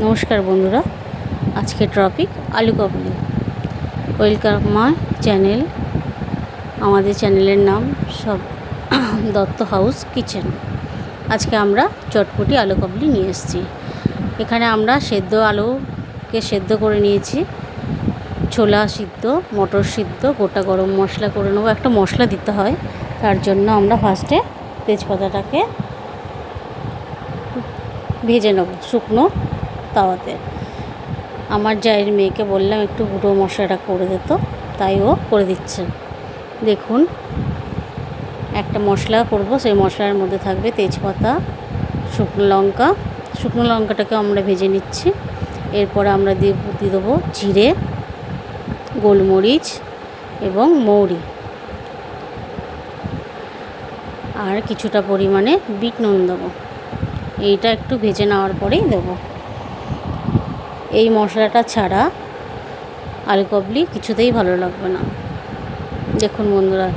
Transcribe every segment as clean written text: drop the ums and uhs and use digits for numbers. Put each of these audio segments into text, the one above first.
নমস্কার বন্ধুরা, আজকে টপিক আলু কাবলি। Welcome my channel. আমাদের চ্যানেলের নাম সব দত্ত হাউস কিচেন। আজকে আমরা চটপটি আলু কাবলি নিয়ে এসেছি। এখানে আমরা সেদ্ধ আলুকে সেদ্ধ করে নিয়েছি, ছোলা সিদ্ধ, মটর সিদ্ধ, গোটা গরম মশলা করে নেবো। একটা মশলা দিতে হয়, তার জন্য আমরা ফার্স্টে তেজপাতাটাকে ভেজে নেব শুকনো তাওয়াতে। আমার জায়ের মেয়েকে বললাম একটু গুঁড়ো মশলাটা করে দিত, তাই ও করে দিচ্ছে। দেখুন, একটা মশলা করব, সেই মশলার মধ্যে থাকবে তেজপাতা, শুকনো লঙ্কা। শুকনো লঙ্কাটাকে আমরা ভেজে নিচ্ছি। এরপরে আমরা দিয়ে দেবো জিরে, গোলমরিচ এবং মৌরি, আর কিছুটা পরিমাণে বিট নুন দেবো। এইটা একটু ভেজে নেওয়ার পরেই দেবো। এই মশলাটা ছাড়া আলু কাবলি কিছুতেই ভালো লাগবে না। দেখুন বন্ধুরা,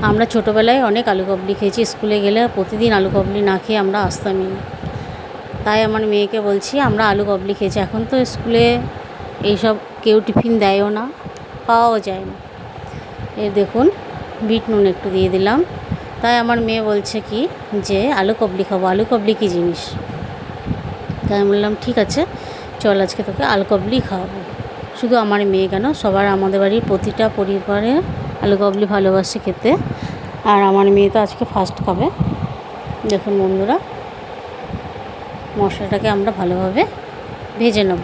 আমরা ছোটোবেলায় অনেক আলু কাবলি খেয়েছি। স্কুলে গেলে প্রতিদিন আলু কাবলি না খেয়ে আমরা আসতামই না। তাই আমার মেয়েকে বলছি আমরা আলু কাবলি খেয়েছি। এখন তো স্কুলে এইসব কেউ টিফিন দেয়ও না, পাওয়াও যায় না। দেখুন, বিট নুন একটু দিয়ে দিলাম। তাই আমার মেয়ে বলছে কি যে আলু কাবলি খাবো। আলু কাবলি কী জিনিস? তাই আমি বললাম ঠিক আছে, চল আজকে তোকে আলু কাবলি খাওয়াবো। শুধু আমার মেয়ে কেন, সবার, আমাদের বাড়ির প্রতিটা পরিবারে আলু কাবলি ভালোবাসে খেতে। আর আমার মেয়ে তো আজকে ফার্স্ট খাবে। দেখুন বন্ধুরা, মশলাটাকে আমরা ভালোভাবে ভেজে নেব।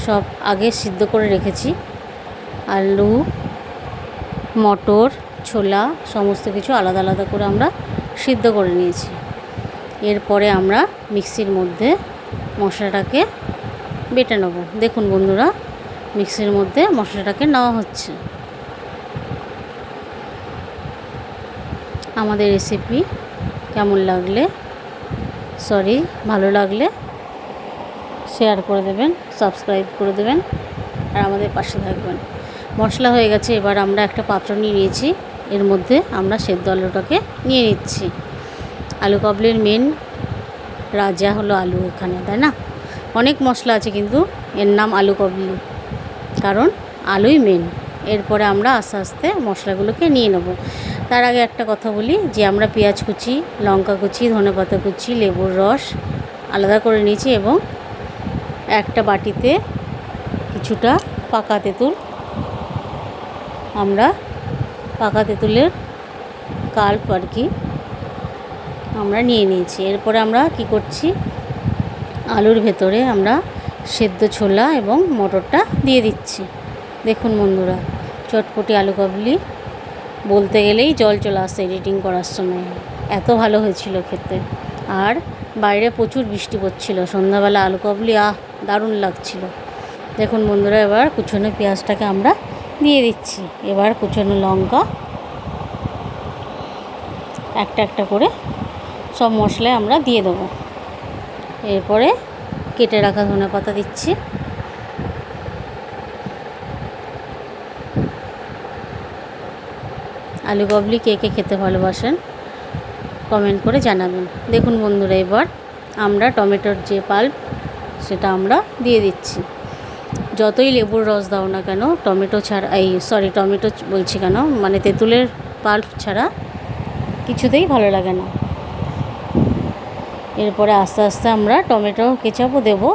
সব আগে সিদ্ধ করে রেখেছি। আলু, মটর, ছোলা সমস্ত কিছু আলাদা আলাদা করে আমরা সিদ্ধ করে নিয়েছি। এরপরে আমরা মিক্সির মধ্যে মশলাটাকে বেটে নেব। দেখুন বন্ধুরা, মিক্সির মধ্যে মশলাটাকে নেওয়া হচ্ছে। আমাদের রেসিপি কেমন লাগলে, ভালো লাগলে শেয়ার করে দেবেন, সাবস্ক্রাইব করে দেবেন, আর আমাদের পাশে থাকবেন। মশলা হয়ে গেছে, এবার আমরা একটা পাত্র নিয়ে নিয়েছি। এর মধ্যে আমরা সেদ্ধ আলুটাকে নিয়ে নিচ্ছি। আলু কাবলির মেন রাজা হলো আলু এখানে, তাই না? অনেক মশলা আছে, কিন্তু এর নাম আলু কাবলি, কারণ আলুই মেন। এরপরে আমরা আস্তে আস্তে মশলাগুলোকে নিয়ে নেব। তার আগে একটা কথা বলি যে আমরা পেঁয়াজ কুচি, লঙ্কা কুচি, ধনেপাতা কুচি, লেবুর রস আলাদা করে নিয়েছি, এবং একটা বাটিতে কিছুটা পাকা তেঁতুল, আমরা পাকা তেঁতুলের কাল্প আর কি আমরা নিয়ে নিয়েছি। এরপরে আমরা কি করছি, আলুর ভেতরে আমরা সেদ্ধ ছোলা এবং মটরটা দিয়ে দিচ্ছি। দেখুন বন্ধুরা, চটপটি আলু কাবলি বলতে গেলেই জল চলে আসছে এডিটিং করার সময়। এত ভালো হয়েছিল খেতে। আর বাইরে প্রচুর বৃষ্টি পড়ছিল, সন্ধ্যাবেলা আলু কাবলি দারুণ লাগছিল। দেখুন বন্ধুরা, এবার কুচনো পেঁয়াজটাকে আমরা দিয়ে দিচ্ছি। এবার কুচনো লঙ্কা একটা একটা করে সব মশলায় আমরা দিয়ে দেবো। এরপরে কেটে রাখা ধনেপাতা দিচ্ছি। আলু কাবলি কে কে খেতে ভালোবাসেন কমেন্ট করে জানাবেন। দেখুন বন্ধুরা, এবার আমরা টমেটোর যে পাল্প সেটা আমরা দিয়ে দিচ্ছি। যতই লেবুর রস দাও না কেন, টমেটো ছাড়া, টমেটো বলছি কেন, মানে তেঁতুলের পাল্প ছাড়া কিছুতেই ভালো লাগে না। এরপরে আস্তে আস্তে আমরা টমেটো কেচাপও দেবো।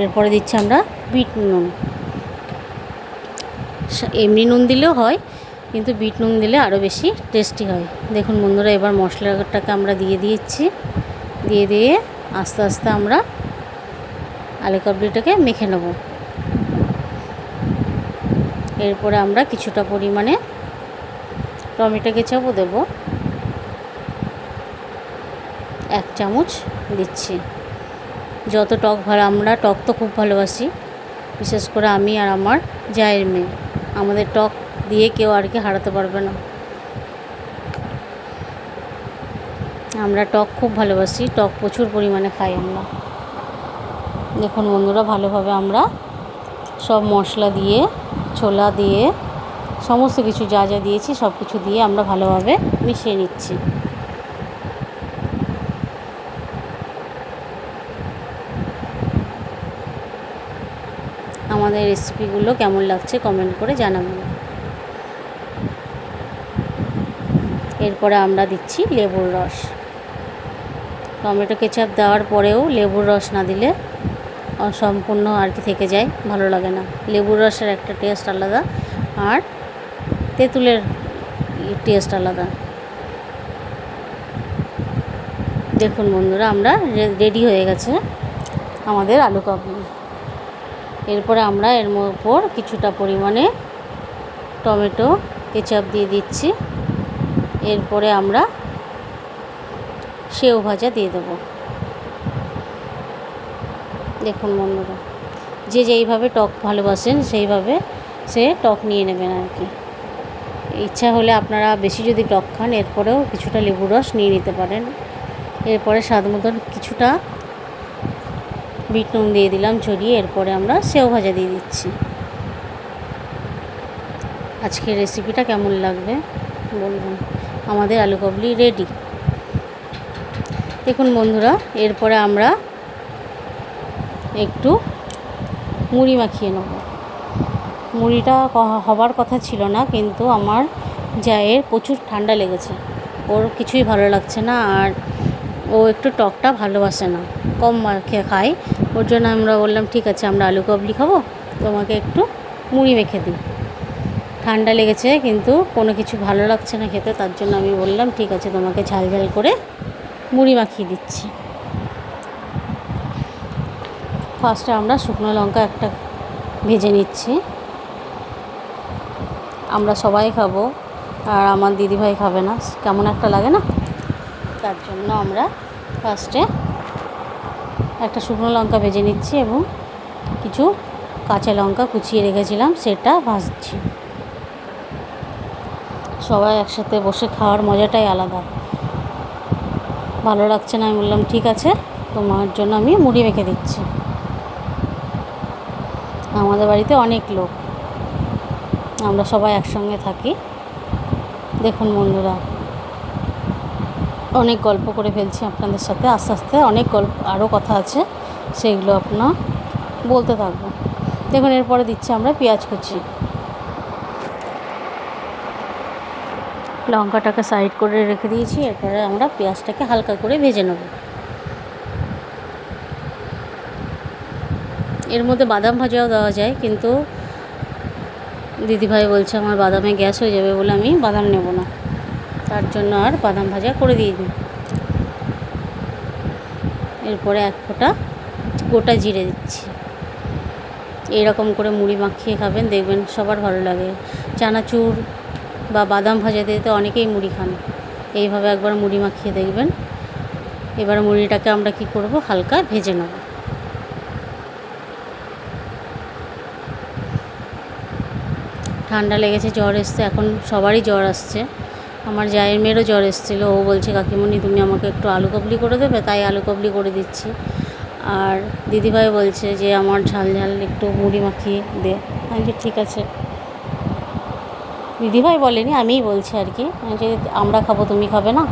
এরপরে দিচ্ছি আমরা বিট নুন। এমনি নুন দিলেও হয়, কিন্তু বিট নুন দিলে আরও বেশি টেস্টি হয়। দেখুন বন্ধুরা, এবার মশলাটাকে আমরা দিয়ে দিচ্ছি। দিয়ে আস্তে আস্তে আমরা আলু কাবলিটাকে মেখে নেব। এরপরে আমরা কিছুটা পরিমাণে টমেটো কেচাপও দেবো, 1 চামচ দিচ্ছি। যত টক ভালো, আমরা টক তো খুব ভালোবাসি, বিশেষ করে আমি আর আমার জায়ের মেয়ে। আমাদের টক দিয়ে কেউ আর কি হারাতে পারবে না। আমরা টক খুব ভালোবাসি, টক প্রচুর পরিমাণে খাই আমরা। দেখুন বন্ধুরা, ভালোভাবে আমরা সব মশলা দিয়ে, ছোলা দিয়ে, সমস্ত কিছু যা যা দিয়েছি সব কিছু দিয়ে আমরা ভালোভাবে মিশিয়ে নিচ্ছি। আমাদের রেসিপিগুলো কেমন লাগছে কমেন্ট করে জানাবেন। এরপরে আমরা দিচ্ছি লেবুর রস। টমেটো কেচাপ দেওয়ার পরেও লেবুর রস না দিলে অসম্পূর্ণ আর কি থেকে যায়, ভালো লাগে না। লেবুর রসের একটা টেস্ট আলাদা, আর তেঁতুলের টেস্ট আলাদা। দেখুন বন্ধুরা, আমরা রেডি হয়ে গেছে আমাদের আলু কাবলি। এরপরে আমরা এর উপর কিছুটা পরিমাণে টমেটো কেচাপ দিয়ে দিচ্ছি। এরপরে আমরা সেও ভাজা দিয়ে দেবো। দেখুন বন্ধুরা, যে যেইভাবে টক ভালোবাসেন সেইভাবে সে টক নিয়ে নেবেন আর কি। ইচ্ছা হলে আপনারা বেশি যদি টক খান এরপরেও কিছুটা লেবুর রস নিয়ে নিতে পারেন। এরপরে স্বাদ মতন কিছুটা বিট নুন দিয়ে দিলাম ছড়িয়ে। এরপরে আমরা সেও ভাজা দিয়ে দিচ্ছি। আজকের রেসিপিটা কেমন লাগবে বলবেন। আমাদের আলু কাবলি রেডি। দেখুন বন্ধুরা, এরপরে আমরা একটু মুড়ি মাখিয়ে নেব। মুড়িটা হবার কথা ছিল না, কিন্তু আমার জায়ের প্রচুর ঠান্ডা লেগেছে, ওর কিছুই ভালো লাগছে না, আর ও একটু টকটা ভালোবাসে না, কম খেয়ে খায়। ওর জন্য আমরা বললাম ঠিক আছে, আমরা আলু কাবলি খাবো, তোমাকে একটু মুড়ি মেখে দিই। ঠান্ডা লেগেছে কিন্তু কোনো কিছু ভালো লাগছে না খেতে, তার জন্য আমি বললাম ঠিক আছে, তোমাকে ঝাল ঝাল করে মুড়ি মাখিয়ে দিচ্ছি। ফার্স্টে আমরা শুকনো লঙ্কা একটা ভেজে নিচ্ছি। আমরা সবাই খাবো, আর আমার দিদিভাই খাবে না, কেমন একটা লাগে না, তার জন্য আমরা ফার্স্টে একটা শুকনো লঙ্কা ভেজে নিচ্ছি এবং কিছু কাঁচা লঙ্কা কুচিয়ে রেখেছিলাম সেটা ভাজছি। সবাই একসাথে বসে খাওয়ার মজাটাই আলাদা। ভালো লাগছে না, আমি বললাম ঠিক আছে, তোমার জন্য আমি মুড়ি মেখে দিচ্ছি। আমাদের বাড়িতে অনেক লোক, আমরা সবাই একসঙ্গে থাকি। দেখুন বন্ধুরা, অনেক গল্প করে ফেলছি আপনাদের সাথে, আস্তে আস্তে অনেক গল্প আরও কথা আছে, সেগুলো আপনার বলতে থাকবো। দেখুন এরপরে দিচ্ছি আমরা পেঁয়াজ কুচি। লঙ্কাটাকে সাইড করে রেখে দিয়েছি। এরপরে আমরা পেঁয়াজটাকে হালকা করে ভেজে নেব। এর মধ্যে বাদাম ভাজাও দেওয়া যায়, কিন্তু দিদিভাই বলছে আমার বাদামে গ্যাস হয়ে যাবে বলে আমি বাদাম নেব না, তার জন্য আর বাদাম ভাজা করে দিয়ে দিই। এরপরে এক ফোঁটা গোটা জিরে দিচ্ছি। এইরকম করে মুড়ি মাখিয়ে খাবেন, দেখবেন সবার ভালো লাগে। চানাচুর বা বাদাম ভাজা দিয়ে তো অনেকেই মুড়ি খান, এইভাবে একবার মুড়ি মাখিয়ে দেখবেন। এবার মুড়িটাকে আমরা কি করব, হালকা ভেজে নেব। ঠান্ডা লেগেছে, জ্বর এসছে, এখন সবারই জ্বর আসছে। আমার জায়ের মেয়েরও জ্বর এসেছিলো, ও বলছে কাকিমণি তুমি আমাকে একটু আলু কাবলি করে দেবে, তাই আলু কাবলি করে দিচ্ছি। আর দিদিভাই বলছে যে আমার ঝাল ঝাল একটু মুড়ি মাখিয়ে দে। আমি যে ঠিক আছে, দিদিভাই বলেনি আমিই বলছি আর কি, যে আমরা খাবো তুমি খাবে না,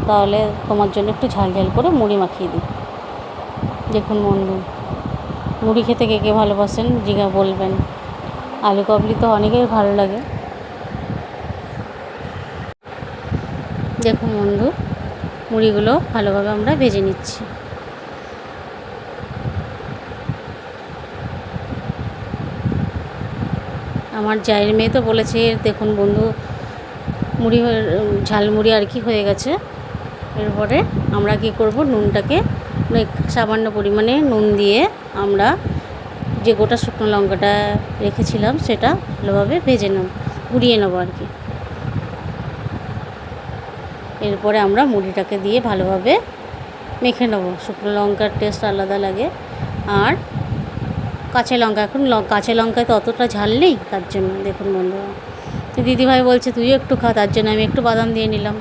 তাহলে তোমার জন্য একটু ঝাল ঝাল করে মুড়ি মাখিয়ে দিই। দেখুন বন্ধু, মুড়ি খেতে কে কে ভালোবাসেন জিগা বলবেন। আলু কাবলি তো অনেকেই ভালো লাগে। দেখুন বন্ধু, মুড়িগুলো ভালোভাবে আমরা ভেজে নিচ্ছি। আমার জায়ের মেয়ে তো বলেছে দেখুন বন্ধু, মুড়ি ঝালমুড়ি আর কি হয়ে গেছে। এরপরে আমরা কি করব, নুনটাকে সামান্য পরিমাণে নুন দিয়ে আমরা যে গোটা শুকনো লঙ্কাটা রেখেছিলাম সেটা ভালোভাবে ভেজে নেব, গুঁড়িয়ে নেব আর কি। এরপরে আমরা মুড়িটাকে দিয়ে ভালোভাবে মেখে নেব। শুকনো লঙ্কার টেস্ট আলাদা লাগে, আর কাঁচা লঙ্কা, এখন কাঁচা লঙ্কায় তো অতটা ঝাল নেই, তার জন্য। দেখুন বন্ধুরা, দিদিভাই বলছে তুইও একটু খা, তার জন্য আমি একটু বাদাম দিয়ে নিলাম।